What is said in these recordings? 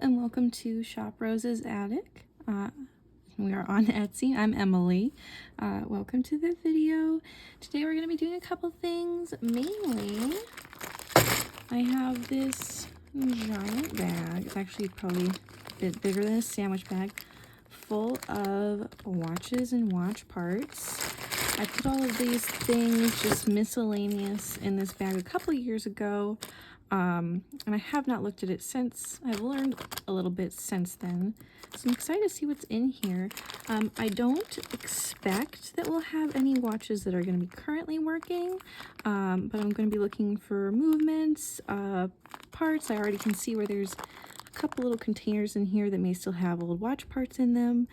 and welcome to Shop Rose's Attic. We are on Etsy. I'm Emily. Welcome to the video. Today we're going to be doing a couple things. Mainly, I have this giant bag. It's actually probably a bit bigger than a sandwich bag, full of watches and watch parts. I put all of these things, just miscellaneous, in this bag a couple years ago. And I have not looked at it since. I've learned a little bit since then, so I'm excited to see what's in here. I don't expect that we'll have any watches that are going to be currently working, but I'm going to be looking for movements, parts. I already can see where there's a couple little containers in here that may still have old watch parts in them.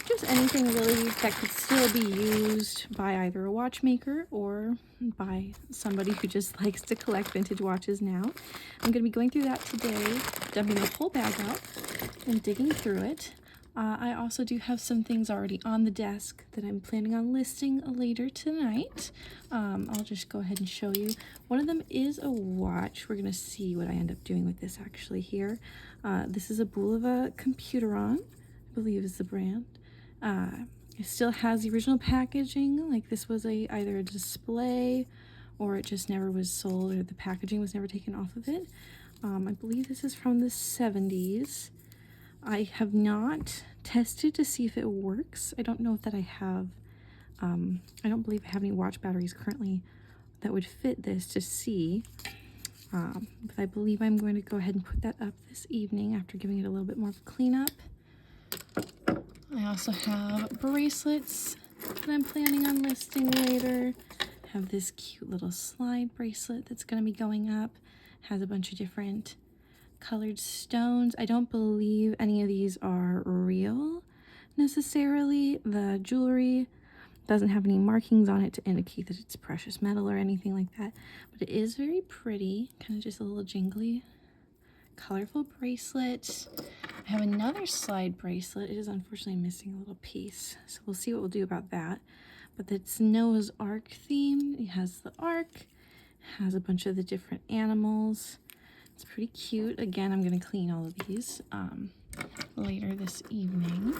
Just anything really that could still be used by either a watchmaker or by somebody who just likes to collect vintage watches now. I'm going to be going through that today, dumping the whole bag out and digging through it. I also do have some things already on the desk that I'm planning on listing later tonight. I'll just go ahead and show you. One of them is a watch. We're going to see what I end up doing with this actually here. This is a Bulova Computeron, I believe is the brand. It still has the original packaging, like this was either a display or it just never was sold, or the packaging was never taken off of it. I believe this is from the 70s. I have not tested to see if it works. I don't know if that I have. I don't believe I have any watch batteries currently that would fit this to see. But I believe I'm going to go ahead and put that up this evening after giving it a little bit more of a cleanup. I also have bracelets that I'm planning on listing later. I have this cute little slide bracelet that's going to be going up. Has a bunch of different colored stones. I don't believe any of these are real necessarily. The jewelry doesn't have any markings on it to indicate that it's precious metal or anything like that, but it is very pretty, kind of just a little jingly, colorful bracelet. I have another slide bracelet. It is unfortunately missing a little piece, so we'll see what we'll do about that. But it's Noah's Ark theme. It has the ark, has a bunch of the different animals. It's pretty cute. Again, I'm going to clean all of these later this evening.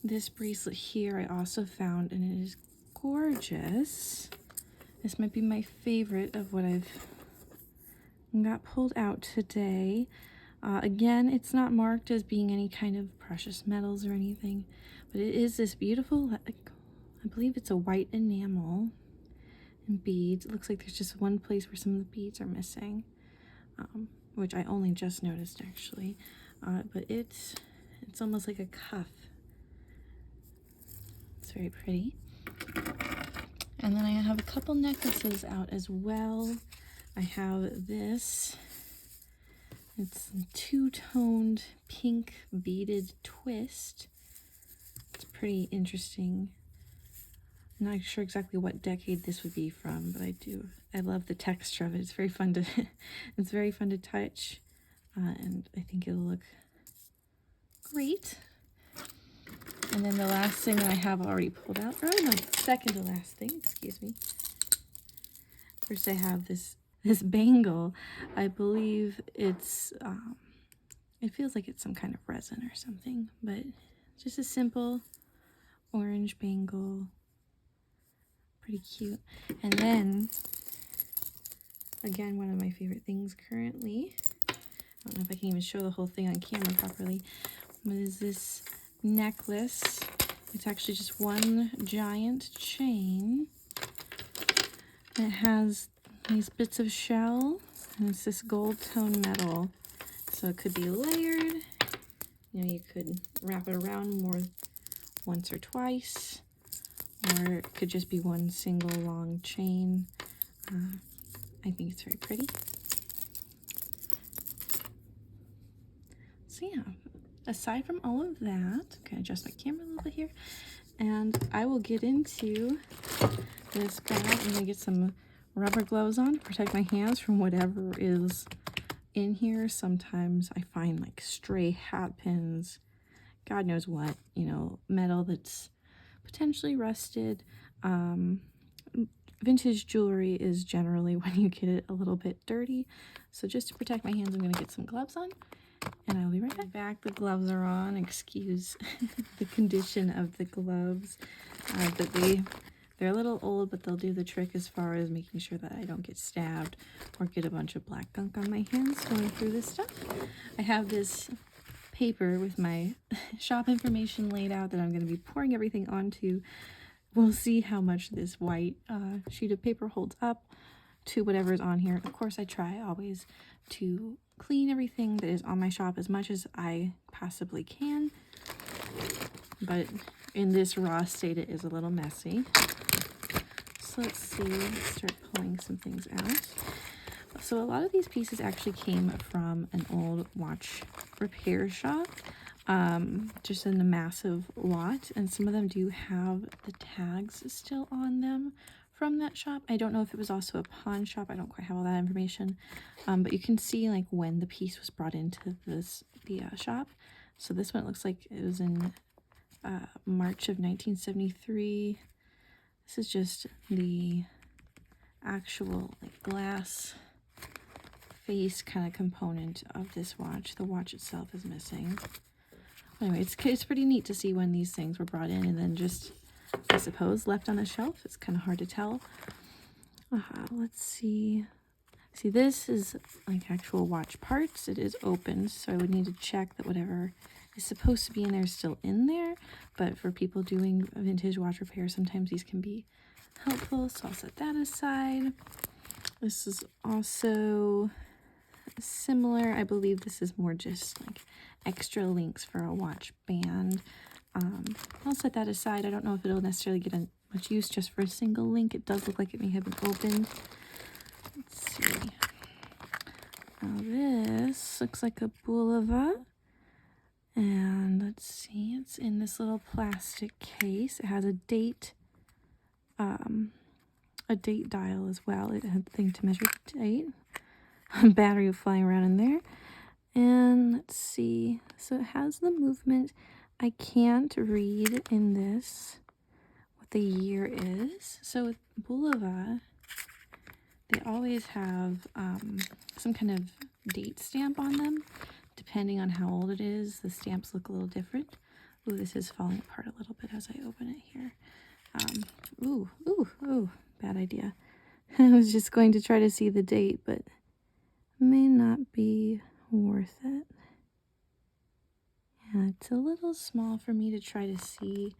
This bracelet here I also found, and it is gorgeous. This might be my favorite of what I've got pulled out today. Again, it's not marked as being any kind of precious metals or anything, but it is this beautiful, I believe it's a white enamel and beads. It looks like there's just one place where some of the beads are missing, which I only just noticed actually, but it's almost like a cuff. It's very pretty. And then I have a couple necklaces out as well. I have this. It's a two-toned pink beaded twist. It's pretty interesting. I'm not sure exactly what decade this would be from, but I love the texture of it. It's very fun to it's very fun to touch, and I think it'll look great. And then the last thing that I have already pulled out, or no, second to last thing, excuse me. First I have this bangle. I believe it's, it feels like it's some kind of resin or something, but just a simple orange bangle. Pretty cute. And then, again, one of my favorite things currently, I don't know if I can even show the whole thing on camera properly, but is this necklace. It's actually just one giant chain. It has these bits of shell, and it's this gold tone metal, so it could be layered. You know, you could wrap it around more once or twice, or it could just be one single long chain. I think it's very pretty. So yeah, aside from all of that, okay, adjust my camera a little bit here, and I will get into this bag. I'm gonna get some rubber gloves on to protect my hands from whatever is in here. Sometimes I find like stray hat pins, God knows what, you know, metal that's potentially rusted. vintage jewelry is generally when you get it a little bit dirty. So just to protect my hands, I'm going to get some gloves on, and I'll be right back. The gloves are on. Excuse the condition of the gloves, but they're a little old, but they'll do the trick as far as making sure that I don't get stabbed or get a bunch of black gunk on my hands going through this stuff. I have this paper with my shop information laid out that I'm going to be pouring everything onto. We'll see how much this white sheet of paper holds up to whatever is on here. Of course, I try always to clean everything that is on my shop as much as I possibly can, but in this raw state it is a little messy. So let's see, let's start pulling some things out. So a lot of these pieces actually came from an old watch repair shop, just in a massive lot, and some of them do have the tags still on them from that shop. I don't know if it was also a pawn shop. I don't quite have all that information, but you can see like when the piece was brought into the shop. So this one, it looks like it was in March of 1973. This is just the actual like glass face kind of component of this watch. The watch itself is missing. Anyway, it's pretty neat to see when these things were brought in and then just, I suppose, left on a shelf. It's kind of hard to tell. Let's see. See, this is like actual watch parts. It is open, so I would need to check that whatever is supposed to be in there is still in there. But for people doing vintage watch repair, sometimes these can be helpful, so I'll set that aside. This is also similar. I believe this is more just like extra links for a watch band. I'll set that aside. I don't know if it'll necessarily get much use just for a single link. It does look like it may have been opened. Let's see. Now this looks like a Bulova. And let's see, it's in this little plastic case. It has a date dial as well. It had a thing to measure the date. A battery flying around in there. And let's see, so it has the movement. I can't read in this what the year is. So with Bulova, they always have some kind of date stamp on them. Depending on how old it is, the stamps look a little different. Ooh, this is falling apart a little bit as I open it here. Ooh, bad idea. I was just going to try to see the date, but may not be worth it. Yeah, it's a little small for me to try to see.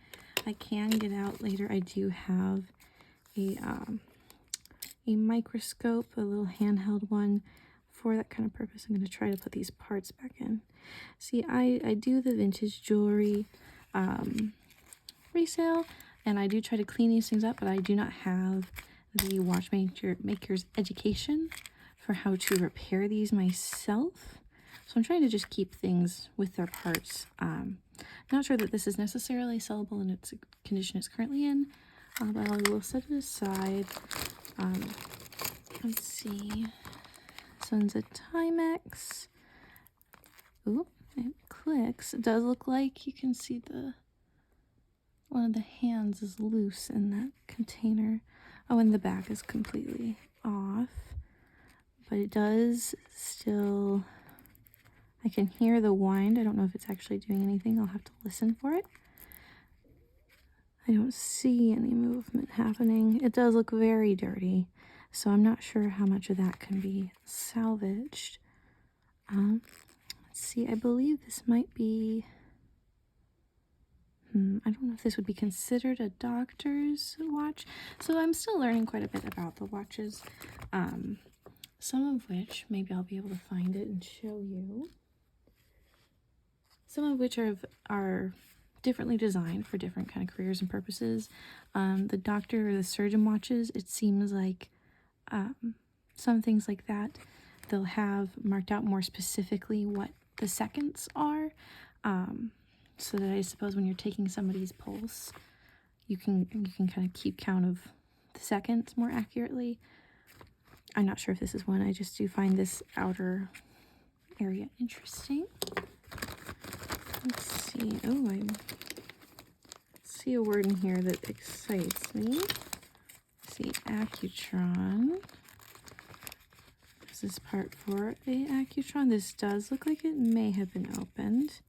I can get out later. I do have a microscope, a little handheld one for that kind of purpose. I'm going to try to put these parts back in. See, I do the vintage jewelry resale, and I do try to clean these things up, but I do not have the watchmaker's education for how to repair these myself. So I'm trying to just keep things with their parts. Not sure that this is necessarily sellable in its condition it's currently in, but I will set it aside. Let's see. This one's a Timex. Ooh, it clicks. It does look like you can see one of the hands is loose in that container. Oh, and the back is completely off. But it does still, I can hear the wind. I don't know if it's actually doing anything. I'll have to listen for it. I don't see any movement happening. It does look very dirty, so I'm not sure how much of that can be salvaged. Let's see, I believe this might be, I don't know if this would be considered a doctor's watch. So I'm still learning quite a bit about the watches, some of which, maybe I'll be able to find it and show you. Some of which are differently designed for different kind of careers and purposes. The doctor or the surgeon watches, it seems like some things like that, they'll have marked out more specifically what the seconds are, so that I suppose when you're taking somebody's pulse, you can kind of keep count of the seconds more accurately. I'm not sure if this is one. I just do find this outer area interesting. Let's see. Oh, I see a word in here that excites me. the Accutron. This is part 4 a Accutron. This does look like it may have been opened.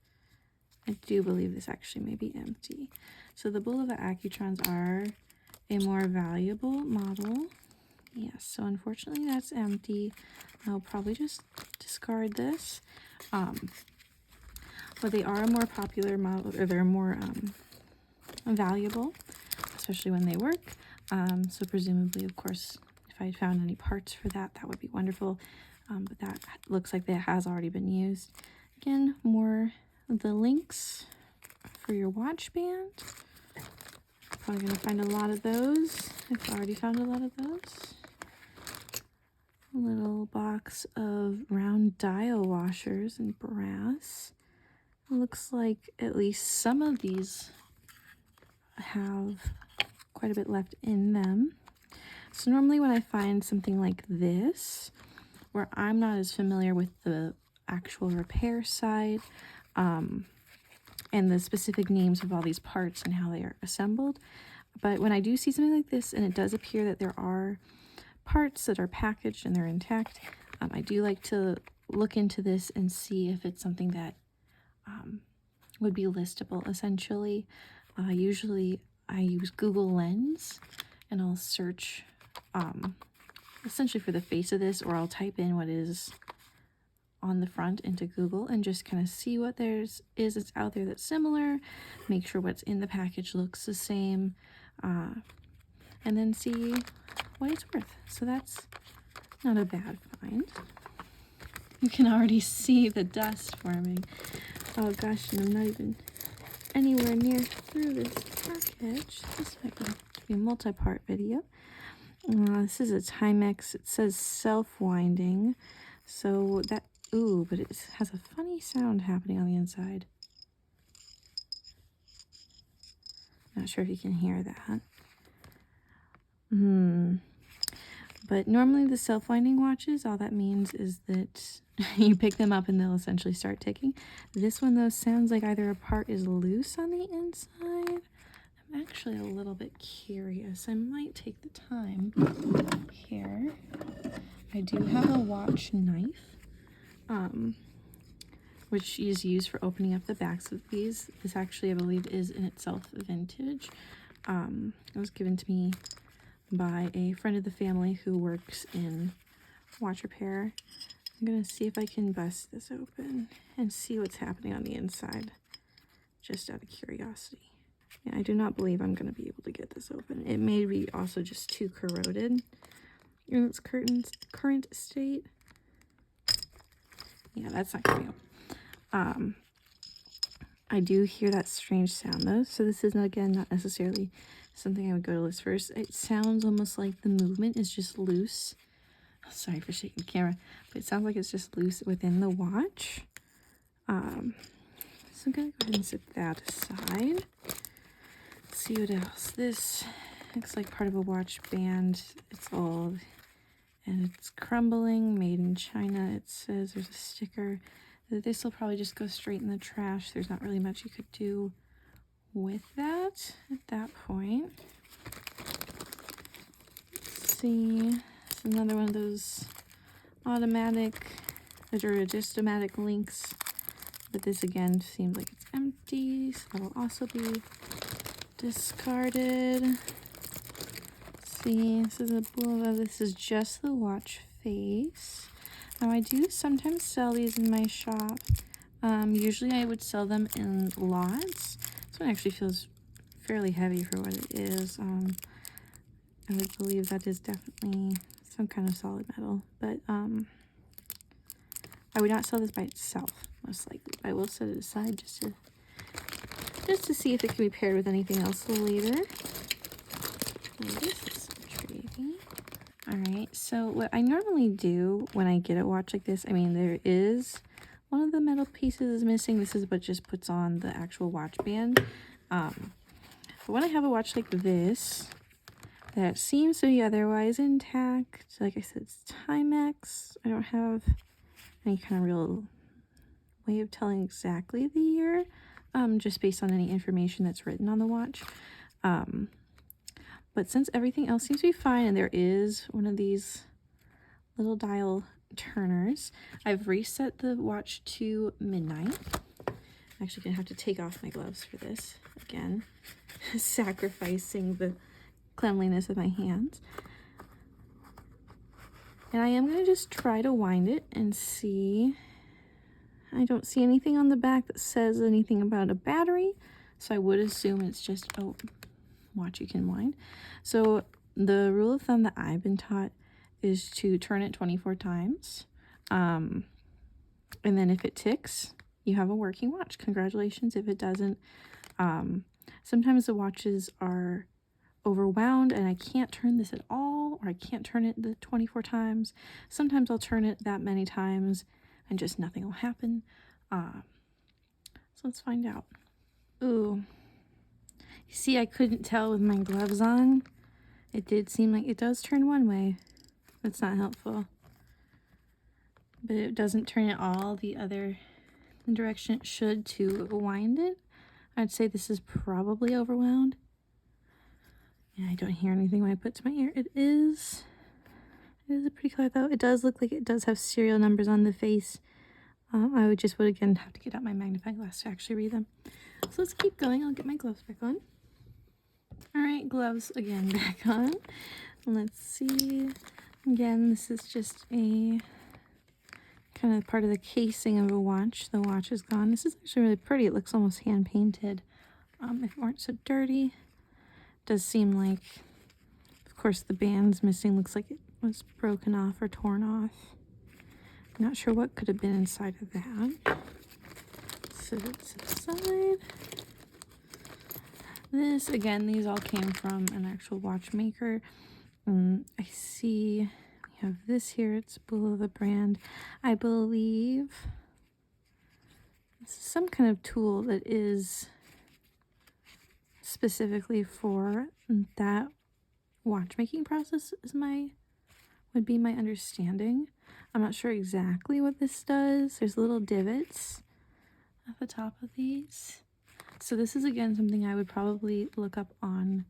I do believe this actually may be empty. So the Bulova Accutrons are a more valuable model. Yes, so unfortunately that's empty. I'll probably just discard this. But they are a more popular model, or they're more valuable, especially when they work. So presumably, of course, if I found any parts for that, that would be wonderful. But that looks like that has already been used. Again, more of the links for your watch band. Probably gonna find a lot of those. I've already found a lot of those. A little box of round dial washers in brass. It looks like at least some of these have quite a bit left in them. So normally when I find something like this, where I'm not as familiar with the actual repair side, and the specific names of all these parts and how they are assembled, but when I do see something like this and it does appear that there are parts that are packaged and they're intact, I do like to look into this and see if it's something that would be listable, essentially. Usually I use Google Lens and I'll search essentially for the face of this, or I'll type in what is on the front into Google and just kind of see what that's out there that's similar, make sure what's in the package looks the same, and then see what it's worth. So that's not a bad find. You can already see the dust forming. Oh gosh, and I'm not even anywhere near through this package. This might be a multi-part video. This is a Timex. It says self-winding. So that, ooh, but it has a funny sound happening on the inside. Not sure if you can hear that. But normally the self-winding watches, all that means is that you pick them up and they'll essentially start ticking. This one, though, sounds like either a part is loose on the inside. I'm actually a little bit curious. I might take the time here. I do have a watch knife, which is used for opening up the backs of these. This actually, I believe, is in itself vintage. It was given to me by a friend of the family who works in watch repair. I'm gonna see if I can bust this open and see what's happening on the inside, just out of curiosity. Yeah, I do not believe I'm gonna be able to get this open. It may be also just too corroded in its current state. Yeah, that's not gonna be open. I do hear that strange sound though, so this is, again, not necessarily something I would go to list first. It sounds almost like the movement is just loose. Oh, sorry for shaking the camera, but it sounds like it's just loose within the watch. So I'm gonna go ahead and set that aside. Let's see what else. This looks like part of a watch band. It's old and it's crumbling, made in China. It says there's a sticker. This will probably just go straight in the trash. There's not really much you could do with that at that point. Let's see. It's another one of those automatic, or just automatic links. But this again seems like it's empty, so that'll also be discarded. Let's see, this is a Bulova. This is just the watch face. Now I do sometimes sell these in my shop. Usually I would sell them in lots. This one actually feels fairly heavy for what it is. I would believe that is definitely some kind of solid metal, but I would not sell this by itself, most likely. I will set it aside just to see if it can be paired with anything else later. Oh, this is intriguing. Alright, so what I normally do when I get a watch like this, I mean, there is one of the metal pieces is missing. This is what just puts on the actual watch band. But when I have a watch like this, that seems to be otherwise intact, like I said, it's Timex. I don't have any kind of real way of telling exactly the year, just based on any information that's written on the watch. But since everything else seems to be fine, and there is one of these little dial turners, I've reset the watch to midnight. I'm actually gonna have to take off my gloves for this again, sacrificing the cleanliness of my hands. And I am gonna just try to wind it and see. I don't see anything on the back that says anything about a battery, so I would assume it's just a watch you can wind. So the rule of thumb that I've been taught is to turn it 24 times. And then if it ticks, you have a working watch. Congratulations. If it doesn't, sometimes the watches are overwound and I can't turn this at all, or I can't turn it the 24 times. Sometimes I'll turn it that many times and just nothing will happen. So let's find out. Ooh. You see, I couldn't tell with my gloves on. It did seem like it does turn one way. That's not helpful. But it doesn't turn it all the other direction it should to wind it. I'd say this is probably overwound. Yeah, I don't hear anything when I put it to my ear. It is a pretty color though. It does look like it does have serial numbers on the face. I would again have to get out my magnifying glass to actually read them. So let's keep going. I'll get my gloves back on. All right, gloves again back on. Let's see. Again, this is just a kind of part of the casing of a watch. The watch is gone. This is actually really pretty. It looks almost hand painted. If it weren't so dirty. It does seem like, of course, the band's missing. Looks like it was broken off or torn off. Not sure what could have been inside of that. Set it to the side. This, again, these all came from an actual watchmaker. I see we have this here. It's Bulova brand. I believe this is some kind of tool that is specifically for that watchmaking process would be my understanding. I'm not sure exactly what this does. There's little divots at the top of these. So this is again something I would probably look up on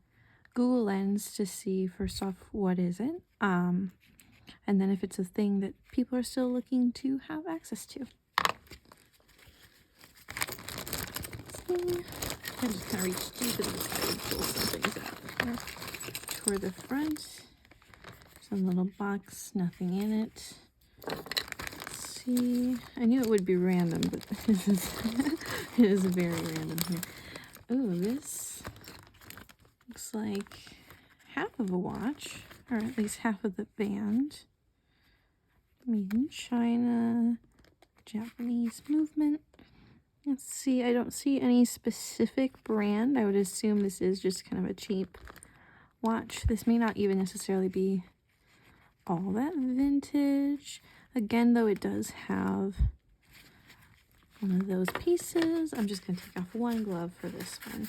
Google Lens to see first off what is it, and then if it's a thing that people are still looking to have access to. I just kind of reach deep inside and pull some things out here. Toward the front, some little box, nothing in it. Let's see. I knew it would be random, but it is very random here. Ooh, this looks like half of a watch, or at least half of the band. Made in China, Japanese movement. Let's see, I don't see any specific brand. I would assume this is just kind of a cheap watch. This may not even necessarily be all that vintage. Again, though, it does have one of those pieces. I'm just going to take off one glove for this one,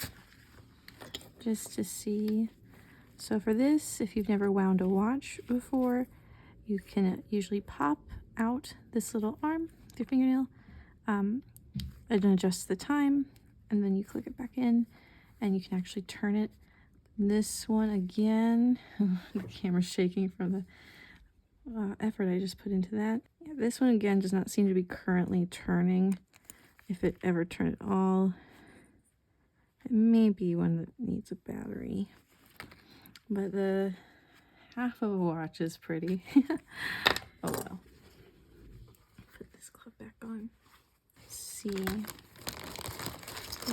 just to see. So for this, if you've never wound a watch before, you can usually pop out this little arm with your fingernail, and adjust the time, and then you click it back in, and you can actually turn it. This one again, the camera's shaking from the effort I just put into that. Yeah, this one again does not seem to be currently turning. If it ever turned at all, it may be one that needs a battery. But the half of a watch is pretty. Oh well. Put this glove back on. Let's see. I'm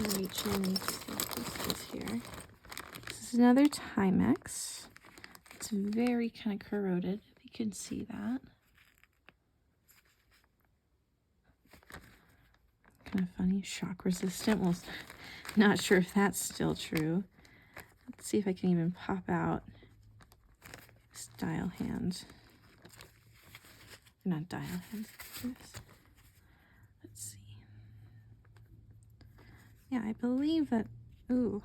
gonna reach in and see what this is here. This is another Timex. It's very kind of corroded, if you can see that. Kind of funny. Shock resistant. Well, not sure if that's still true. Let's see if I can even pop out this dial hand. Not dial hand. Let's see. Yeah, I believe that. Ooh,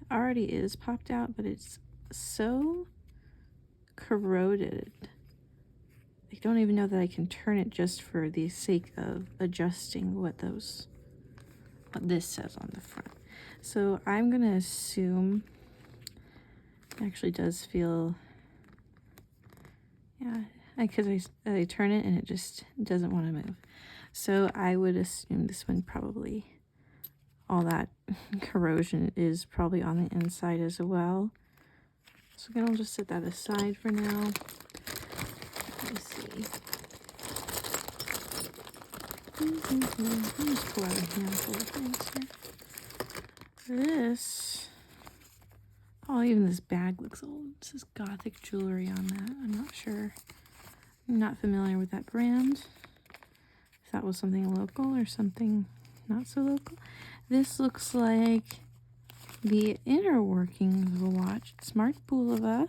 it already is popped out, but it's so corroded. I don't even know that I can turn it just for the sake of adjusting what this says on the front. So I'm gonna assume It actually does feel, yeah, because I turn it and it just doesn't want to move. So I would assume this one probably, all that corrosion is probably on the inside as well. So again, I'll just set that aside for now. Let me see. I'll just pull out a handful of things here. This, oh, even this bag looks old. It says Gothic Jewelry on that. I'm not sure. I'm not familiar with that brand. If that was something local or something not so local. This looks like the inner workings of a watch. It's marked Bulova.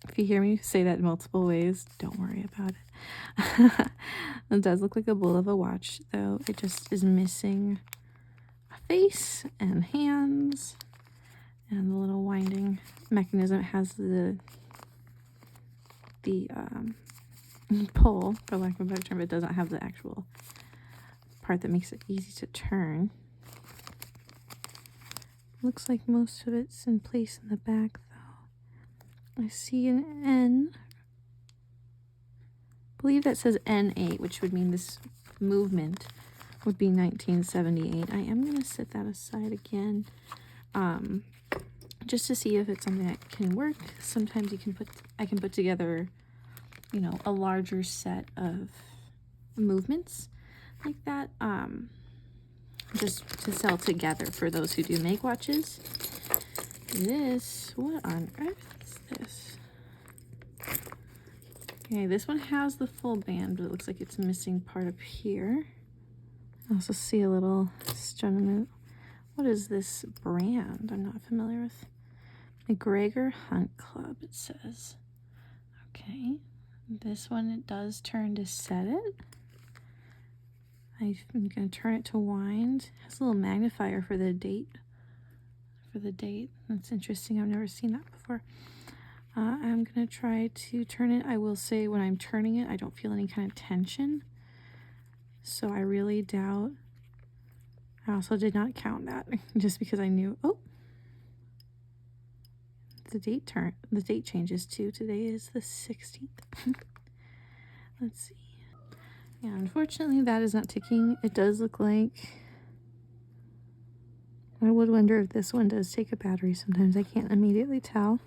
If you hear me say that multiple ways, don't worry about it. It does look like a Bulova watch, though it just is missing a face and hands and the little winding mechanism. It has the pull, for lack of a better term, but it doesn't have the actual part that makes it easy to turn. Looks like most of it's in place in the back, though. I see an N. I believe that says N8, which would mean this movement would be 1978. I am going to set that aside again, just to see if it's something that can work. Sometimes I can put together, you know, a larger set of movements like that, just to sell together for those who do make watches. This, what on earth is this? Okay, this one has the full band, but it looks like it's missing part up here. I also see a little stone. What is this brand? I'm not familiar with. McGregor Hunt Club, it says. Okay, this one, it does turn to set it. I'm going to turn it to wind. It has a little magnifier for the date. That's interesting. I've never seen that before. I'm going to try to turn it. I will say when I'm turning it, I don't feel any kind of tension. So I really doubt. I also did not count that just because I knew, oh, the date changes too. Today is the 16th. Let's see. Yeah, unfortunately that is not ticking. It does look like, I would wonder if this one does take a battery. Sometimes I can't immediately tell.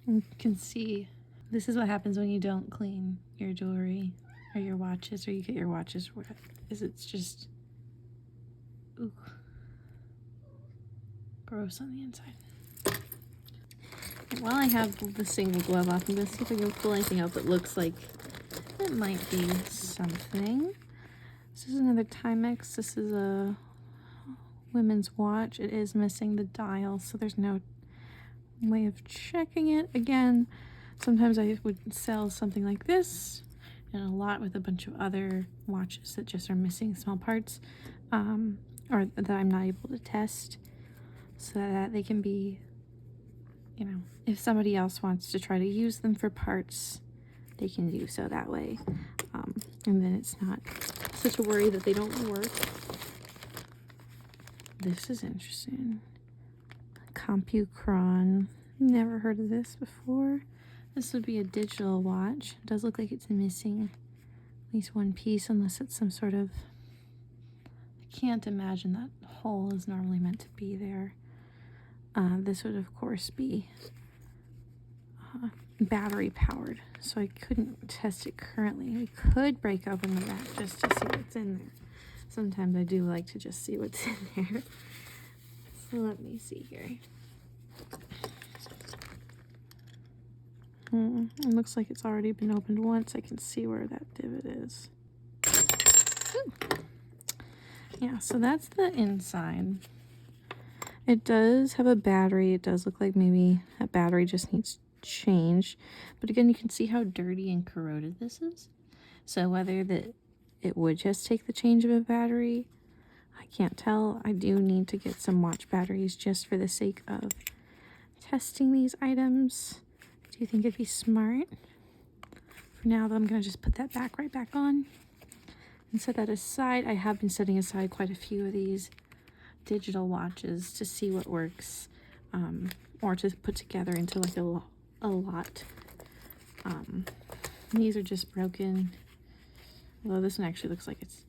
You can see, this is what happens when you don't clean your jewelry or your watches, or you get your watches wet, is it's just, ooh, gross on the inside. And while I have the single glove off, I'm going to see if I can pull anything out that looks like it might be something. This is another Timex. This is a women's watch. It is missing the dial, so there's no way of checking it. Again, sometimes I would sell something like this and a lot with a bunch of other watches that just are missing small parts, or that I'm not able to test, so that they can be, you know, if somebody else wants to try to use them for parts, they can do so that way, and then it's not such a worry that they don't work. This is interesting. CompuCron. Never heard of this before. This would be a digital watch. It does look like it's missing at least one piece, unless it's some sort of, I can't imagine that hole is normally meant to be there. This would of course be battery powered, so I couldn't test it currently. We could break open the back just to see what's in there. Sometimes I do like to just see what's in there. So let me see here. It looks like it's already been opened once. I can see where that divot is. Ooh. Yeah, so that's the inside. It does have a battery. It does look like maybe that battery just needs change. But again, you can see how dirty and corroded this is. So whether it would just take the change of a battery, I can't tell. I do need to get some watch batteries just for the sake of testing these items. Do you think it'd be smart? For now, though, I'm going to just put that back right back on and set that aside. I have been setting aside quite a few of these digital watches to see what works. or to put together into like a lot. These are just broken. Although this one actually looks like it's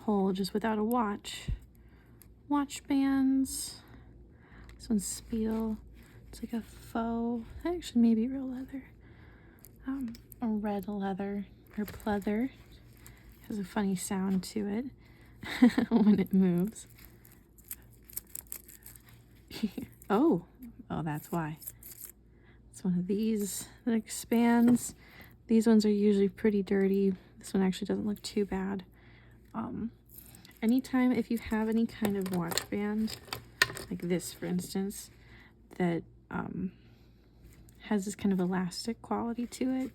whole, just without a watch. Watch bands. This one's Spiel. It's like a faux, actually maybe real leather. A red leather or pleather. Has a funny sound to it when it moves. Oh, that's why. It's one of these that expands. These ones are usually pretty dirty. This one actually doesn't look too bad. Anytime if you have any kind of watch band, like this for instance, that has this kind of elastic quality to it,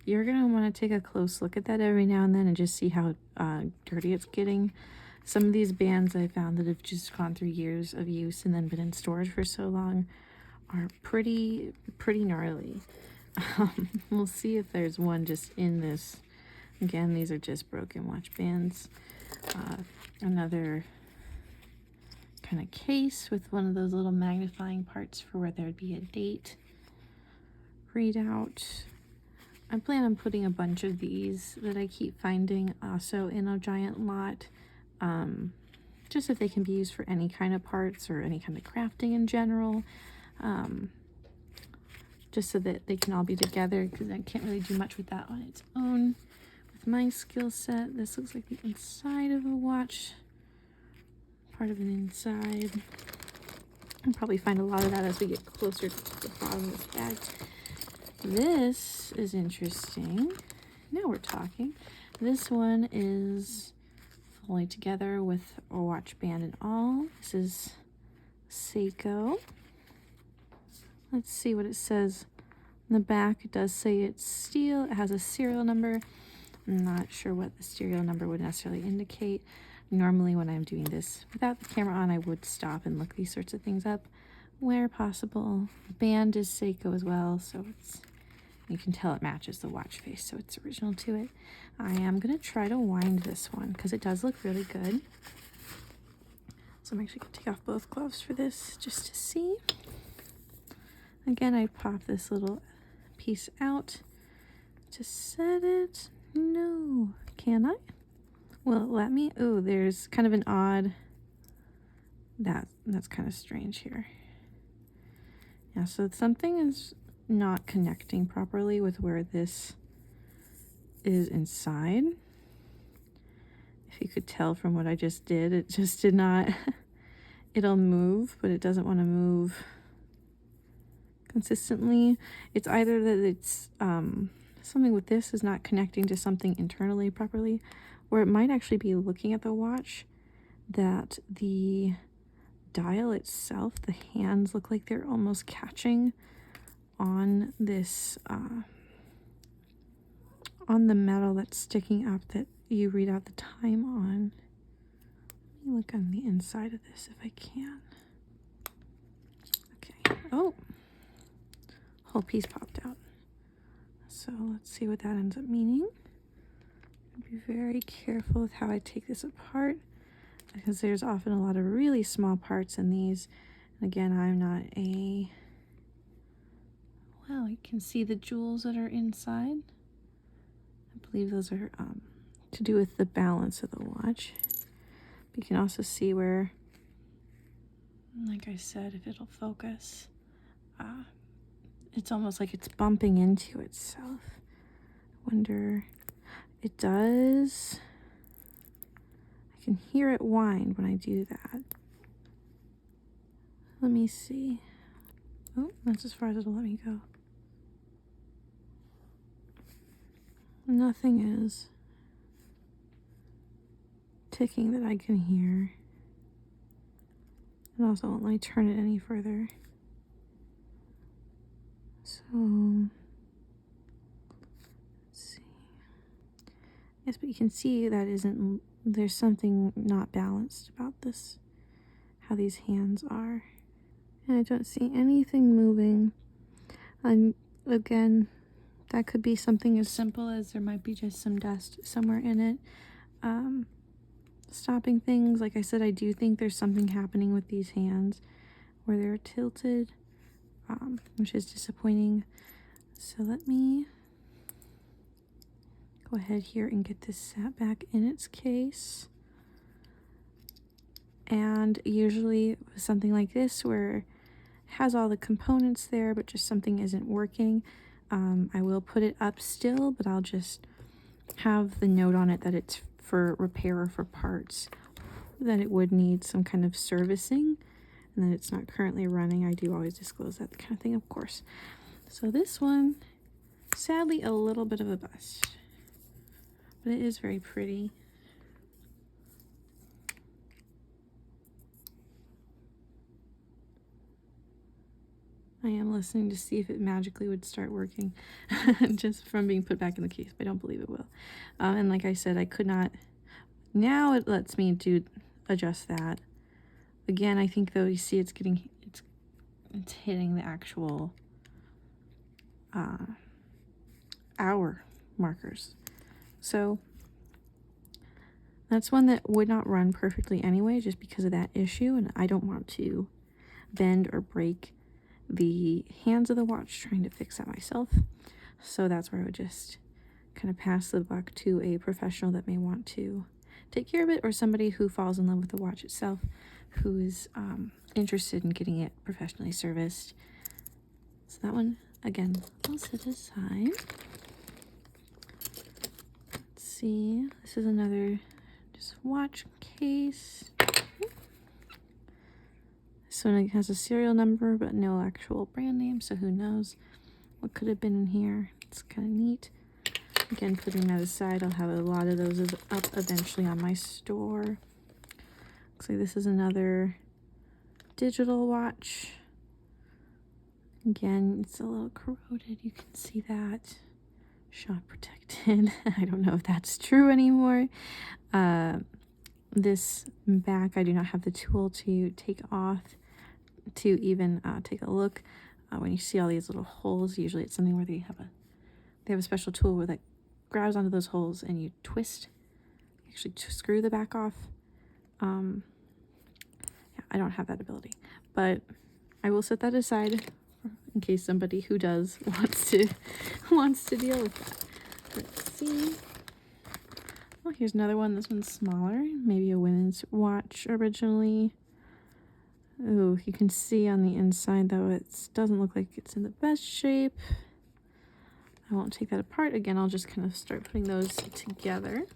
you're gonna want to take a close look at that every now and then and just see how dirty it's getting. Some of these bands I found that have just gone through years of use and then been in storage for so long are pretty gnarly. We'll see if there's one just in this. Again, these are just broken watch bands. Another kind of case with one of those little magnifying parts for where there'd be a date readout. I plan on putting a bunch of these that I keep finding also in a giant lot, just if they can be used for any kind of parts or any kind of crafting in general, just so that they can all be together, because I can't really do much with that on its own. With my skill set, this looks like the inside of a watch, part of an inside. I'll probably find a lot of that as we get closer to the bottom of this bag. This is interesting. Now we're talking. This one is fully together with a watch band and all. This is Seiko. Let's see what it says in the back. It does say it's steel. It has a serial number. I'm not sure what the serial number would necessarily indicate. Normally when I'm doing this without the camera on, I would stop and look these sorts of things up where possible. The band is Seiko as well, so you can tell it matches the watch face, so it's original to it. I am going to try to wind this one because it does look really good. So I'm actually going to take off both gloves for this just to see. Again, I pop this little piece out to set it. No, can I? Will it let me? Oh, there's kind of an odd, that's kind of strange here. Yeah, so something is not connecting properly with where this is inside. If you could tell from what I just did, it just did not, it'll move, but it doesn't want to move consistently. It's either that it's something with this is not connecting to something internally properly, or it might actually be looking at the watch that the dial itself, the hands look like they're almost catching on this on the metal that's sticking up that you read out the time on. Let me look on the inside of this if I can. Okay. Oh, whole piece popped out. So let's see what that ends up meaning. Be very careful with how I take this apart, because there's often a lot of really small parts in these. And again, I'm not a, well, you can see the jewels that are inside. I believe those are to do with the balance of the watch. But you can also see where, like I said, if it'll focus, it's almost like it's bumping into itself. I wonder, it does. I can hear it wind when I do that. Let me see. Oh, that's as far as it'll let me go. Nothing is ticking that I can hear. It also won't let me turn it any further. So, let's see. Yes, but you can see that there's something not balanced about this, how these hands are. And I don't see anything moving. Again, that could be something as simple as there might be just some dust somewhere in it. Stopping things. Like I said, I do think there's something happening with these hands where they're tilted, which is disappointing. So let me go ahead here and get this sat back in its case. And usually with something like this where it has all the components there but just something isn't working, I will put it up still, but I'll just have the note on it that it's for repair or for parts, that it would need some kind of servicing, and that it's not currently running. I do always disclose that kind of thing, of course. So this one, sadly a little bit of a bust, but it is very pretty. I am listening to see if it magically would start working just from being put back in the case, but I don't believe it will. And like I said, I could not. Now it lets me adjust that. Again, I think though, you see it's hitting the actual hour markers. So that's one that would not run perfectly anyway, just because of that issue, and I don't want to bend or break the hands of the watch trying to fix that myself. So that's where I would just kind of pass the buck to a professional that may want to take care of it, or somebody who falls in love with the watch itself, who is interested in getting it professionally serviced. So that one, again, I'll set aside. Let's see, this is another just watch case. So it has a serial number, but no actual brand name, so who knows what could have been in here. It's kind of neat. Again, putting that aside, I'll have a lot of those up eventually on my store. Looks like this is another digital watch. Again, it's a little corroded. You can see that. Shot protected. I don't know if that's true anymore. This back, I do not have the tool to take off to even take a look. When you see all these little holes, usually it's something where they have a special tool where that grabs onto those holes and you twist, actually screw the back off. Yeah, I don't have that ability, but I will set that aside in case somebody who does wants to deal with that. Let's see. Oh, here's another one. This one's smaller, maybe a women's watch originally. Oh, you can see on the inside though, it doesn't look like it's in the best shape. I won't take that apart. Again, I'll just kind of start putting those together.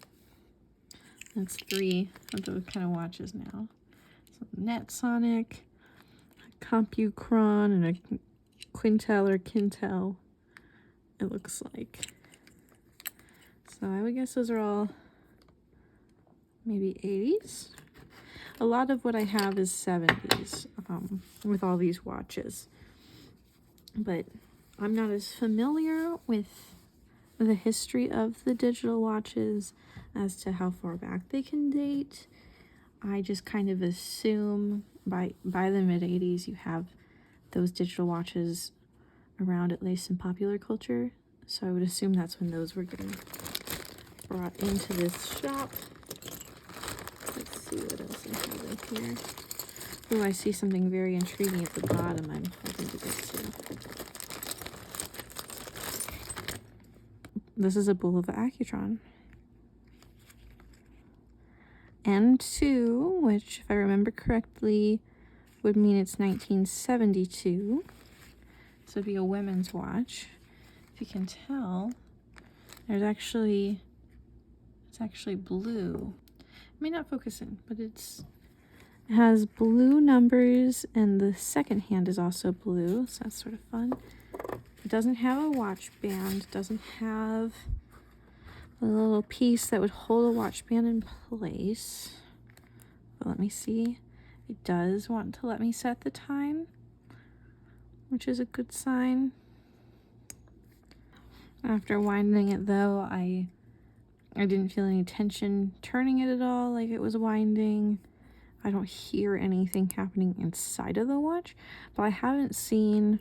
That's 3 of those kind of watches now. So Netsonic, a CompuCron, and a Quintel or Quintel, it looks like. So I would guess those are all maybe 80s. A lot of what I have is 70s with all these watches. But I'm not as familiar with the history of the digital watches as to how far back they can date. I just kind of assume by the mid-80s you have those digital watches around, at least in popular culture. So I would assume that's when those were getting brought into this shop. Let's see what else I have in here. Oh, I see something very intriguing at the bottom I'm hoping to get to. This is a Bulova Accutron. N2, which, if I remember correctly, would mean it's 1972. So it'd be a women's watch. If you can tell, it's actually blue. It may not focus in, but it has blue numbers, and the second hand is also blue, so that's sort of fun. It doesn't have a watch band, doesn't have a little piece that would hold a watch band in place. But let me see. It does want to let me set the time, which is a good sign. After winding it though, I didn't feel any tension turning it at all like it was winding. I don't hear anything happening inside of the watch, but I haven't seen,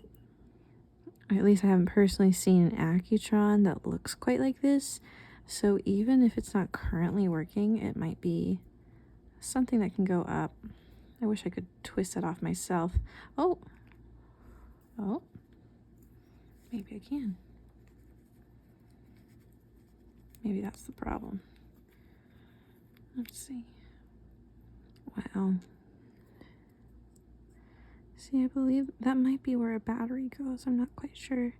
at least I haven't personally seen an Accutron that looks quite like this. So even if it's not currently working, it might be something that can go up. I wish I could twist it off myself. Oh, maybe I can. Maybe that's the problem. Let's see. Wow. See, I believe that might be where a battery goes. I'm not quite sure.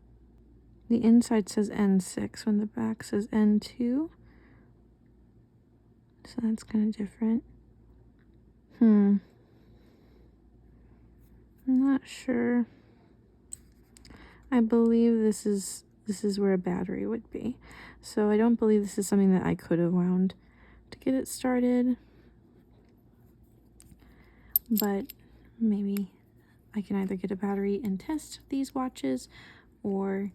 The inside says N6 when the back says N2. So that's kind of different. I'm not sure. I believe this is where a battery would be. So I don't believe this is something that I could have wound to get it started. But maybe I can either get a battery and test these watches, or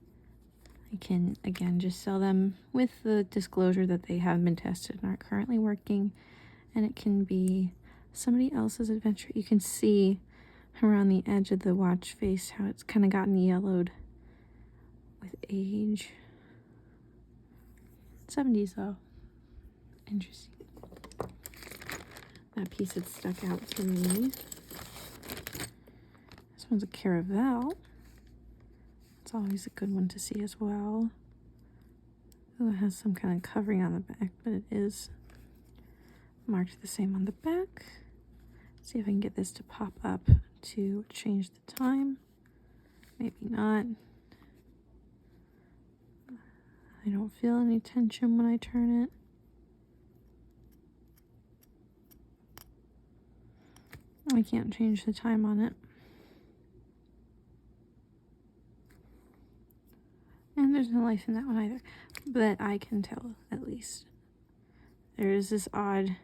I can, again, just sell them with the disclosure that they have been tested and aren't currently working, and it can be somebody else's adventure. You can see around the edge of the watch face how it's kind of gotten yellowed with age. 70s though. Interesting. That piece had stuck out for me. This one's a Caravel. It's always a good one to see as well. Oh, it has some kind of covering on the back, but it is marked the same on the back. See if I can get this to pop up to change the time. Maybe not. I don't feel any tension when I turn it. I can't change the time on it. And there's no life in that one either. But I can tell, at least. There is this odd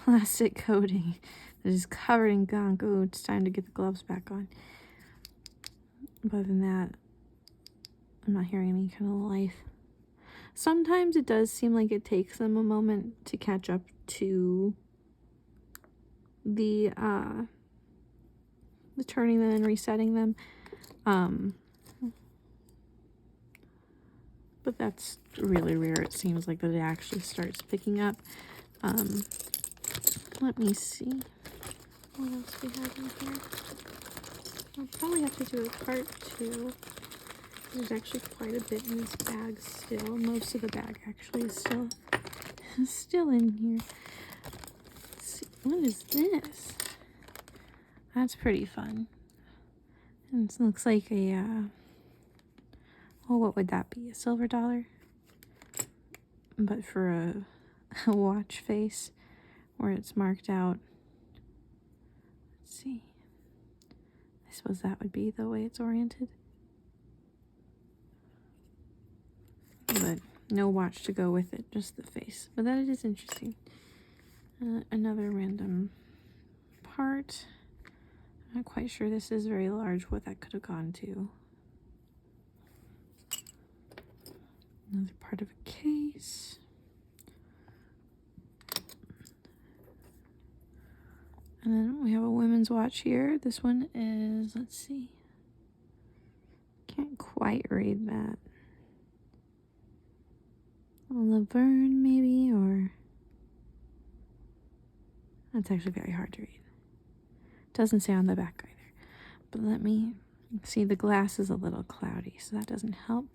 plastic coating that is covered in gunk. Oh, it's time to get the gloves back on. But other than that, I'm not hearing any kind of life. Sometimes it does seem like it takes them a moment to catch up to the turning them and resetting them. But that's really rare. It seems like that it actually starts picking up. Let me see what else we have in here. I'll probably have to do a part 2. There's actually quite a bit in this bag still. Most of the bag actually is still in here. Let's see. What is this? That's pretty fun. And it looks like a well, what would that be? A silver dollar? But for a watch face where it's marked out. Let's see. I suppose that would be the way it's oriented. But no watch to go with it, just the face. But that is interesting. Another random part. I'm not quite sure this is very large, what that could have gone to. Another part of a case. And then we have a women's watch here. This one is, let's see. Can't quite read that. Laverne, maybe, or... That's actually very hard to read. Doesn't say on the back either. But let me see, the glass is a little cloudy, so that doesn't help.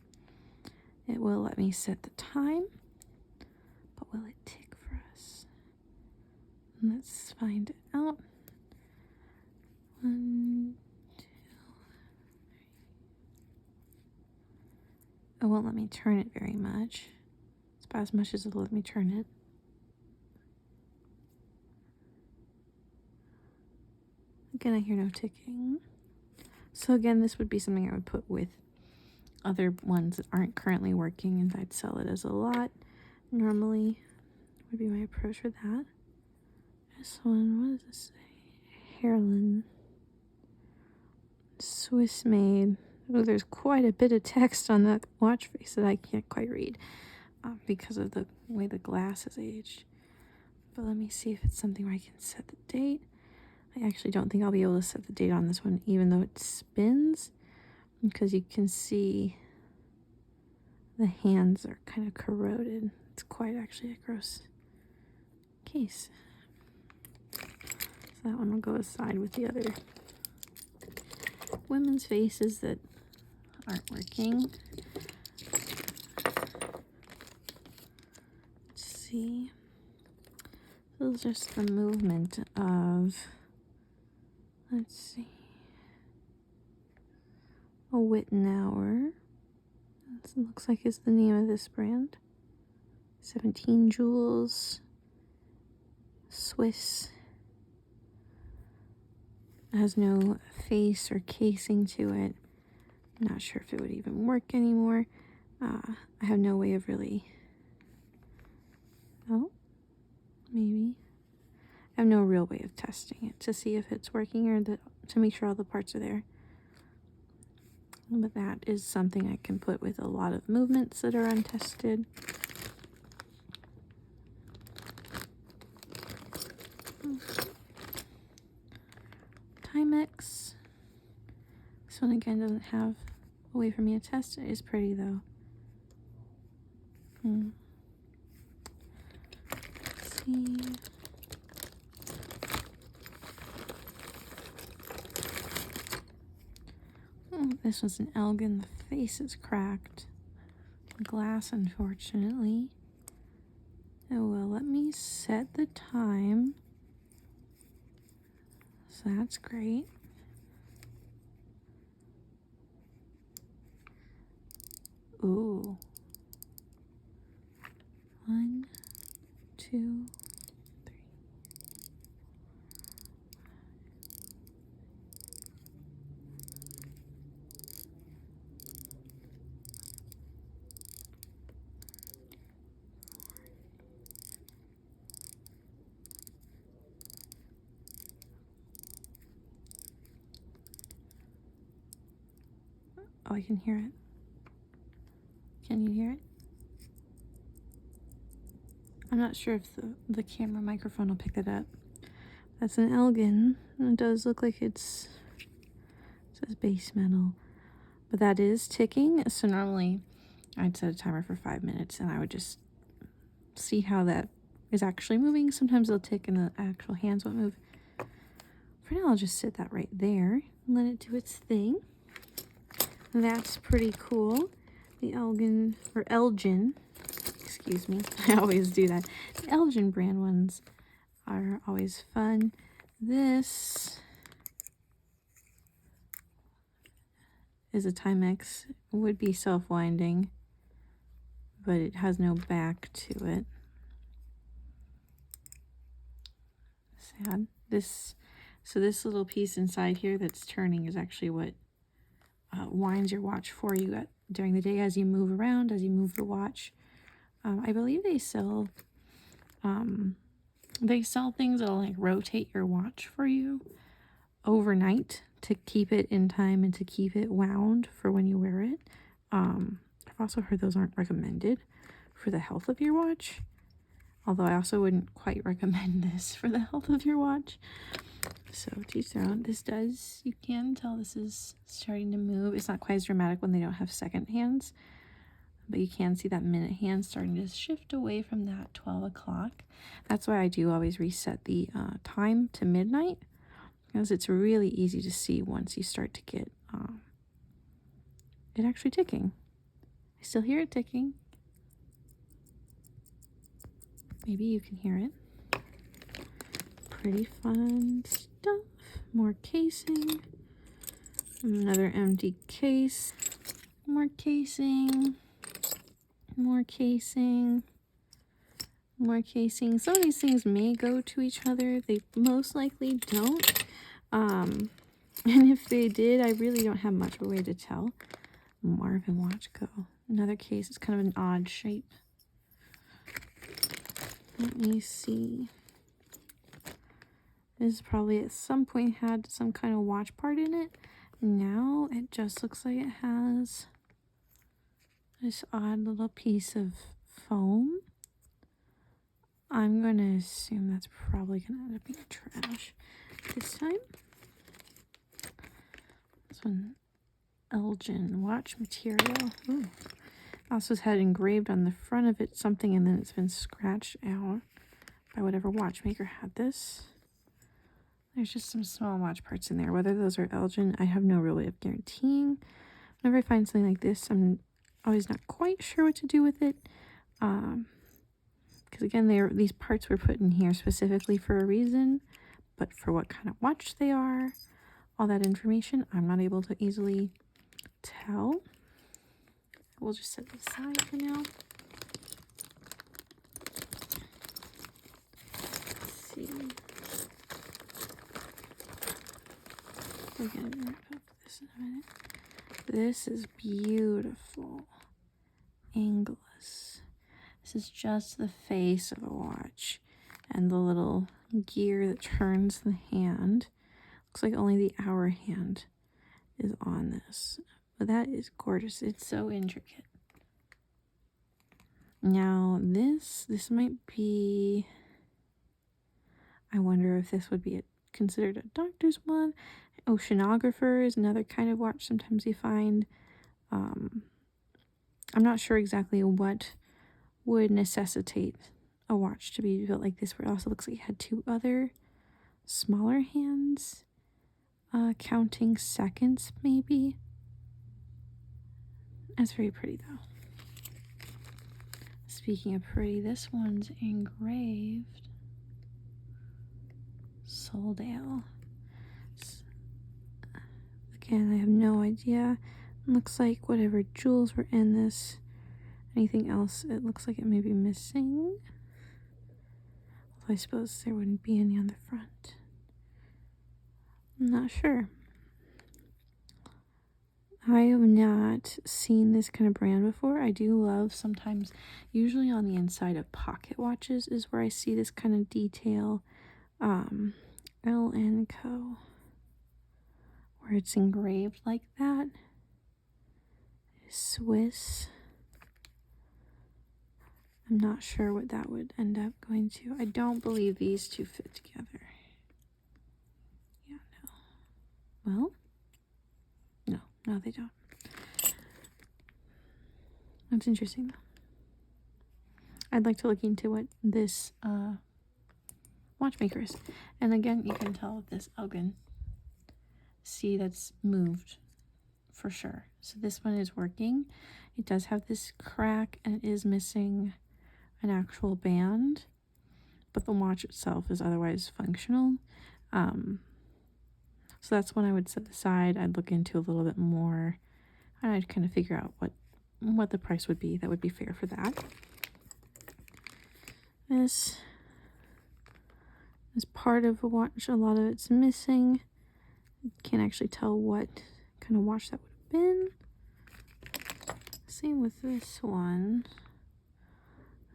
It will let me set the time, but will it tick for us? Let's find it out. 1, 2, 3. It won't let me turn it very much. It's about as much as it'll let me turn it. Again, I hear no ticking. So again, this would be something I would put with other ones that aren't currently working, and I'd sell it as a lot. Normally would be my approach for that. This one, what does this say? Hairlin. Swiss made. Oh, there's quite a bit of text on that watch face that I can't quite read because of the way the glass has aged. But let me see if it's something where I can set the date. I actually don't think I'll be able to set the date on this one, even though it spins, because you can see the hands are kind of corroded. It's quite actually a gross case. So So that one will go aside with the other women's faces that aren't working. Let's see. So it's just the movement of, let's see, a Wittenauer. This looks like it's the name of this brand. 17 Jewels, Swiss. It has no face or casing to it. I'm not sure if it would even work anymore. I have no way of really, oh, maybe. I have no real way of testing it to see if it's working or to make sure all the parts are there. But that is something I can put with a lot of movements that are untested. Timex. This one again doesn't have a way for me to test it. It's pretty though. Let's see. Oh, this was an Elgin. The face is cracked. Glass, unfortunately. Oh well, let me set the time. So that's great. Ooh. 1, 2, 3. Oh, I can hear it. Can you hear it? I'm not sure if the camera microphone will pick that up. That's an Elgin. It does look like it says base metal. But that is ticking. So normally I'd set a timer for 5 minutes and I would just see how that is actually moving. Sometimes it'll tick and the actual hands won't move. For now, I'll just sit that right there and let it do its thing. That's pretty cool. The Elgin, excuse me, I always do that. The Elgin brand ones are always fun. This is a Timex. It would be self-winding, but it has no back to it. Sad. So this little piece inside here that's turning is actually what winds your watch for you during the day as you move around, as you move the watch. I believe they sell things that'll like rotate your watch for you overnight to keep it in time and to keep it wound for when you wear it. I've also heard those aren't recommended for the health of your watch, although I also wouldn't quite recommend this for the health of your watch. So to each their own. This does, you can tell this is starting to move. It's not quite as dramatic when they don't have second hands, but you can see that minute hand starting to shift away from that 12 o'clock. That's why I do always reset the time to midnight, because it's really easy to see once you start to get it actually ticking. I still hear it ticking. Maybe you can hear it. Pretty fun stuff. More casing. Another empty case. More casing. More casing. More casing. Some of these things may go to each other. They most likely don't. And if they did, I really don't have much of a way to tell. Marvin Watch Co. Another case. It's kind of an odd shape. Let me see. This probably at some point had some kind of watch part in it. Now it just looks like it has this odd little piece of foam. I'm going to assume that's probably going to end up being trash this time. This one, Elgin watch material. Ooh. Also had engraved on the front of it something, and then it's been scratched out by whatever watchmaker had this. There's just some small watch parts in there. Whether those are Elgin, I have no real way of guaranteeing. Whenever I find something like this, I'm always not quite sure what to do with it. Because again, these parts were put in here specifically for a reason, but for what kind of watch they are, all that information, I'm not able to easily tell. We'll just set it aside for now. Let's see. We're gonna wrap up this in a minute. This is beautiful. Anglers. This is just the face of a watch and the little gear that turns the hand. Looks like only the hour hand is on this. But that is gorgeous. It's so intricate. Now this might be, I wonder if this would be considered a doctor's one. Oceanographer is another kind of watch sometimes you find. I'm not sure exactly what would necessitate a watch to be built like this, where it also looks like it had two other smaller hands, counting seconds maybe. That's very pretty though. Speaking of pretty, this one's engraved Soledale. Again, I have no idea. It looks like whatever jewels were in this, anything else, it looks like it may be missing. Although I suppose there wouldn't be any on the front. I'm not sure. I have not seen this kind of brand before. I do love sometimes, usually on the inside of pocket watches is where I see this kind of detail. L&Co, where it's engraved like that. Swiss. I'm not sure what that would end up going to. I don't believe these two fit together. Yeah, no. Well, no, they don't. That's interesting though. I'd like to look into what this watchmaker is. And again, you can tell with this Elgin. See, that's moved for sure. So this one is working. It does have this crack and it is missing an actual band, but the watch itself is otherwise functional. So that's one I would set aside. I'd look into a little bit more, and I'd kind of figure out what the price would be that would be fair for that. This is part of a watch. A lot of it's missing. Can't actually tell what kind of watch that would have been. Same with this one.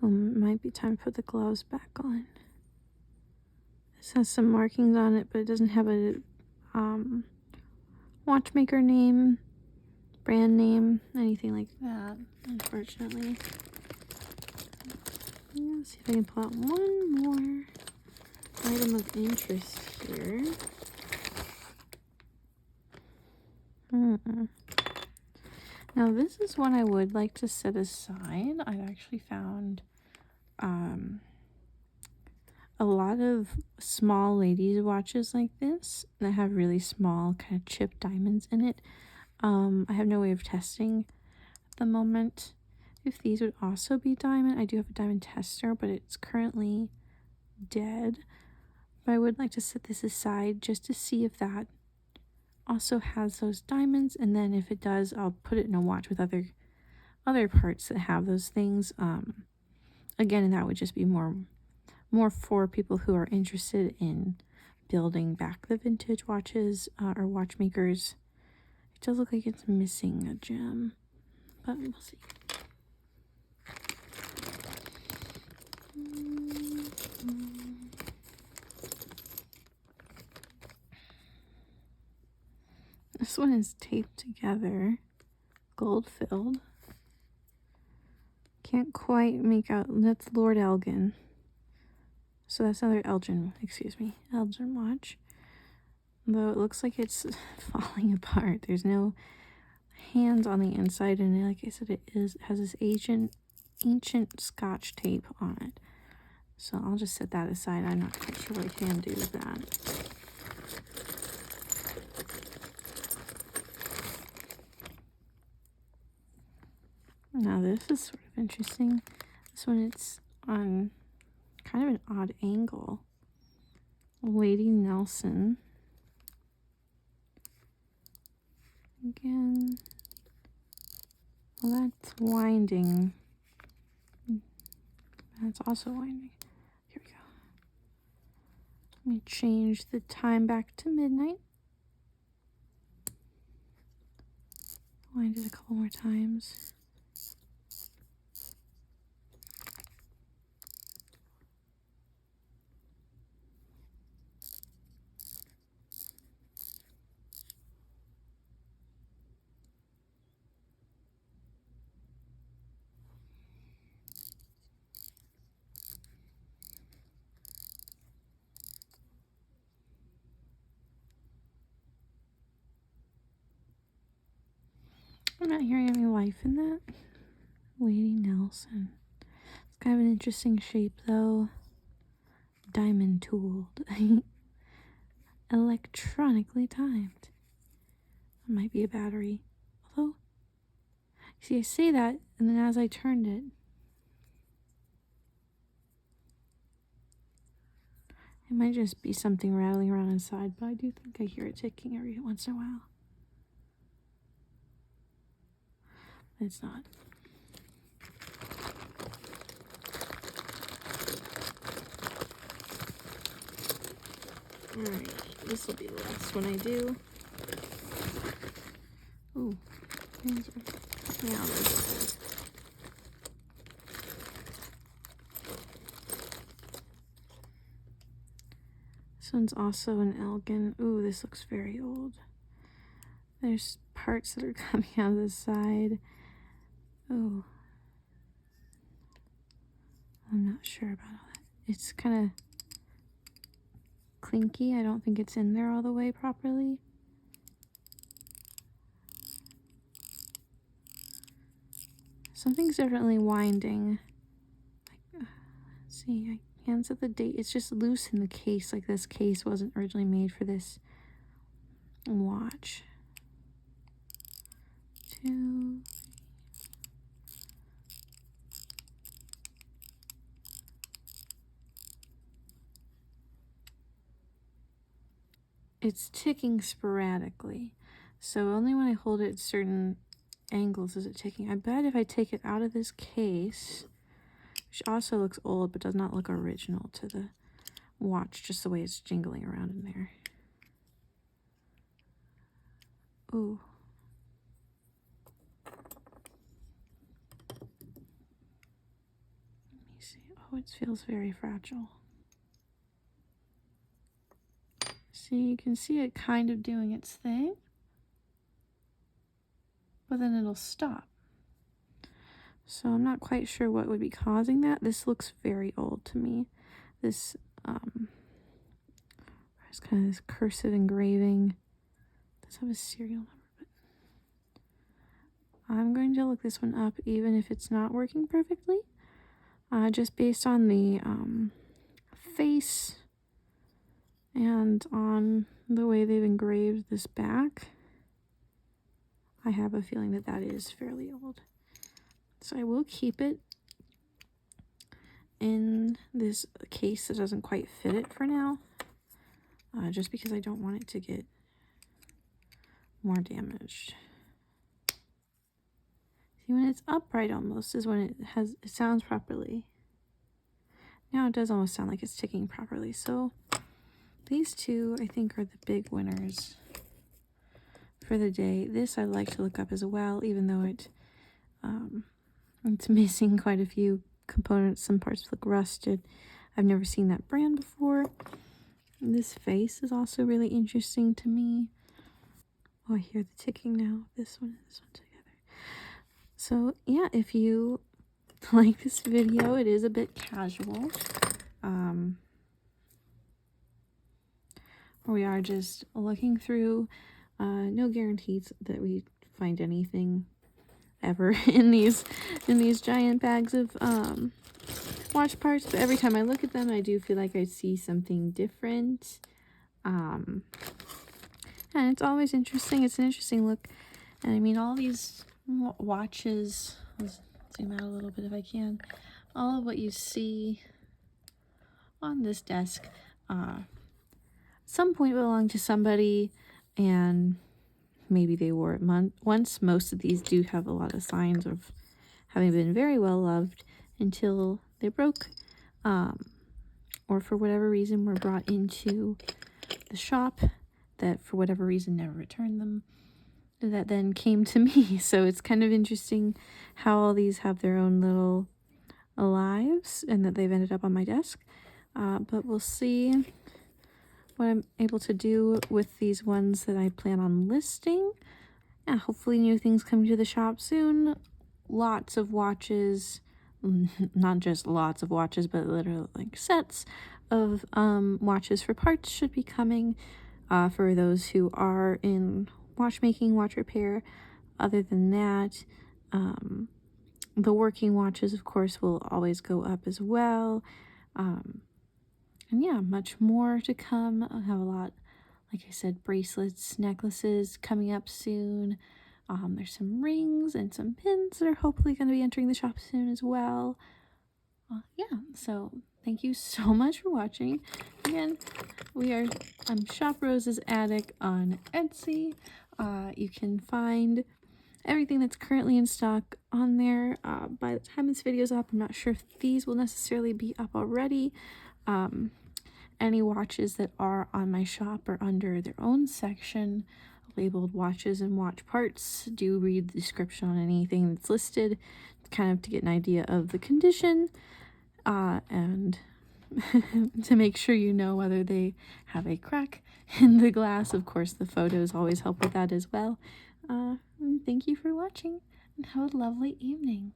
Might be time to put the gloves back on. This has some markings on it, but it doesn't have a watchmaker name, brand name, anything like that, unfortunately. Let's see if I can pull out one more item of interest here. Now this is one I would like to set aside. I've actually found a lot of small ladies watches like this that have really small kind of chipped diamonds in it. I have no way of testing at the moment if these would also be diamond. I do have a diamond tester, but it's currently dead. But I would like to set this aside just to see if that also has those diamonds, and then if it does, I'll put it in a watch with other parts that have those things. Again, and that would just be more for people who are interested in building back the vintage watches or watchmakers. It does look like it's missing a gem, but we'll see. This one is taped together, gold filled. Can't quite make out. That's Lord Elgin. So that's another Elgin watch. Though it looks like it's falling apart. There's no hands on the inside, and like I said, it has this ancient Scotch tape on it. So I'll just set that aside. I'm not quite sure what I can do with that. this is sort of interesting. This one, it's on kind of an odd angle. Lady Nelson. Again. Well, that's winding. That's also winding. Here we go. Let me change the time back to midnight. Wind it a couple more times. I'm not hearing any life in that. Lady Nelson. It's kind of an interesting shape, though. Diamond tooled. Electronically timed. It might be a battery. Although, see, I say that, and then as I turned it, it might just be something rattling around inside, but I do think I hear it ticking every once in a while. But it's not. Alright, this will be the last one I do. Ooh, now this. This one's also an Elgin. Ooh, this looks very old. There's parts that are coming out of the side. Ooh. I'm not sure about all that. It's kind of clinky. I don't think it's in there all the way properly. Something's definitely winding. Let's see, I hands at the date. It's just loose in the case. Like this case wasn't originally made for this watch. 2. It's ticking sporadically, so only when I hold it at certain angles is it ticking. I bet if I take it out of this case, which also looks old but does not look original to the watch, just the way it's jingling around in there. Ooh. Let me see. Oh, it feels very fragile. See, you can see it kind of doing its thing, but then it'll stop. So I'm not quite sure what would be causing that. This looks very old to me. This, there's kind of this cursive engraving. It does have a serial number, but I'm going to look this one up even if it's not working perfectly. Just based on the face and on the way they've engraved this back, I have a feeling that that is fairly old. So I will keep it in this case that doesn't quite fit it for now, just because I don't want it to get more damaged. See, when it's upright almost is when it sounds properly. Now it does almost sound like it's ticking properly. So these two, I think, are the big winners for the day. This I'd like to look up as well, even though it's missing quite a few components. Some parts look rusted. I've never seen that brand before. And this face is also really interesting to me. Oh, I hear the ticking now. This one and this one together. So yeah, if you like this video, it is a bit casual. We are just looking through. No guarantees that we find anything ever in these giant bags of watch parts, but every time I look at them I do feel like I see something different, and it's always interesting. It's an interesting look, and I mean all these watches, let's zoom out a little bit if I can. All of what you see on this desk some point belonged to somebody, and maybe they wore it once. Most of these do have a lot of signs of having been very well loved until they broke, or for whatever reason were brought into the shop that for whatever reason never returned them, that then came to me. So it's kind of interesting how all these have their own little lives and that they've ended up on my desk. But we'll see what I'm able to do with these ones that I plan on listing. Yeah, hopefully new things come to the shop soon. Lots of watches, not just lots of watches, but literally like sets of watches for parts should be coming for those who are in watchmaking, watch repair. Other than that, the working watches, of course, will always go up as well. And yeah, much more to come. I have a lot, like I said, bracelets, necklaces coming up soon. There's some rings and some pins that are hopefully going to be entering the shop soon as well. Yeah, so thank you so much for watching. Again, I'm Shop Rose's Attic on Etsy. You can find everything that's currently in stock on there. By the time this video is up, I'm not sure if these will necessarily be up already. Any watches that are on my shop are under their own section labeled watches and watch parts. Do read the description on anything that's listed, kind of to get an idea of the condition, and to make sure you know whether they have a crack in the glass. Of course, the photos always help with that as well. Thank you for watching, and have a lovely evening.